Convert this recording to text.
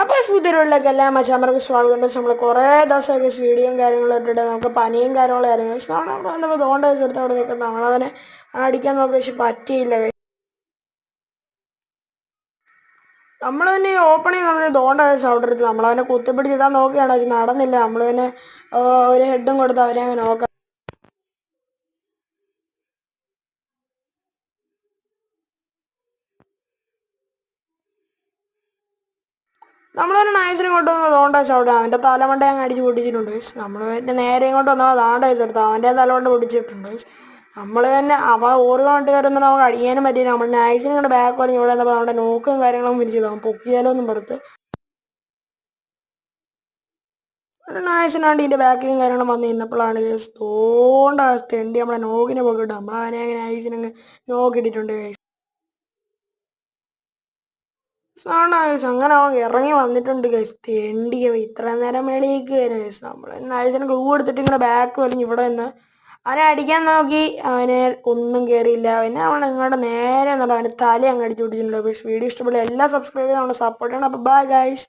അപ്പോൾ പുതിയൊരുള്ളിലേക്ക് എല്ലാ മച്ചാന്മാർക്കും സ്വാഗതം. നമ്മൾ കുറേ ദിവസമൊക്കെ വീഡിയോയും കാര്യങ്ങളും ഇട്ടിട്ട് നമുക്ക് പനിയും കാര്യങ്ങളായിരുന്നു. പക്ഷെ നമ്മൾ വന്നപ്പോൾ തോണ്ട വെച്ചെടുത്ത് അവിടെ നിൽക്കുന്നത് നമ്മളവനെ അടിക്കാൻ നോക്കി, പക്ഷെ പറ്റിയില്ല. നമ്മൾ തന്നെ ഓപ്പണിങ് നമ്മൾ തോണ്ട വെച്ച് അവിടെ എടുത്ത് നമ്മളവനെ കുത്തിപ്പിടിച്ചിടാൻ നോക്കുകയാണ്, പക്ഷെ നടന്നില്ല. നമ്മൾ തന്നെ ഒരു ഹെഡും കൊടുത്ത് അവരെ അങ്ങ് നോക്കാം. നമ്മളൊരു നൈസിനെ കൊണ്ടുവന്ന് തോണ്ട വെച്ച് അവിടെ അവൻ്റെ തലമണ്ട അങ്ങ് അടിച്ച് പൊട്ടിച്ചിട്ടുണ്ട്. നമ്മൾ തന്നെ നേരെ ഇങ്ങോട്ട് വന്നാൽ താണ്ട വെച്ചെടുത്ത് അവൻ്റെ തലമണ്ട പൊടിച്ചിട്ടുണ്ട്. നമ്മൾ തന്നെ അവ ഓർമ്മ കയറുന്ന നമുക്ക് അടിയാനും പറ്റിയില്ല. നമ്മൾ നൈസിനെ കൊണ്ട് ബാക്ക് പറഞ്ഞ് ഇവിടെ വന്നപ്പോൾ നമ്മുടെ നോക്കും കാര്യങ്ങളും പിരിച്ചത് അവൻ പൊക്കിയാലോ എന്നും പുറത്ത് ഒരു നൈസിനാണ്ട് ഇതിൻ്റെ ബാക്കിലും കാര്യങ്ങളും വന്ന് നിന്നപ്പോഴാണ് കേസ് തോണ്ട തെണ്ടി നമ്മളെ നോക്കിനെ പോക്കിട്ട് നമ്മളവനെ അങ്ങനെ നൈസിനങ്ങ് നോക്കിയിട്ടിട്ടുണ്ട് കേസ്. ആണ് കേസ് അങ്ങനെ അവൻ ഇറങ്ങി വന്നിട്ടുണ്ട് കേസ്. തെണ്ടി ഇത്ര നേരം മേളിലേക്ക് വരുന്നത് കേസ്. നമ്മൾ നൈസിന് ഗ്ലൂ എടുത്തിട്ട് ഇങ്ങനെ ബാക്ക് വലിഞ്ഞ് ഇവിടെ നിന്ന് അവനെ അടിക്കാൻ നോക്കി, അവനെ ഒന്നും കയറിയില്ല. പിന്നെ അവൻ ഇങ്ങോട്ട് നേരെ എന്നിട്ട് അവൻ്റെ തല അങ്ങ് അടിച്ചു പിടിച്ചിട്ടുണ്ട്. വീഡിയോ ഇഷ്ടപ്പെടുക എല്ലാ സബ്സ്ക്രൈബ് ചെയ്ത് നമ്മളെ സപ്പോർട്ട് ചെയ്യണം. അപ്പോൾ ബൈ ഗൈസ്.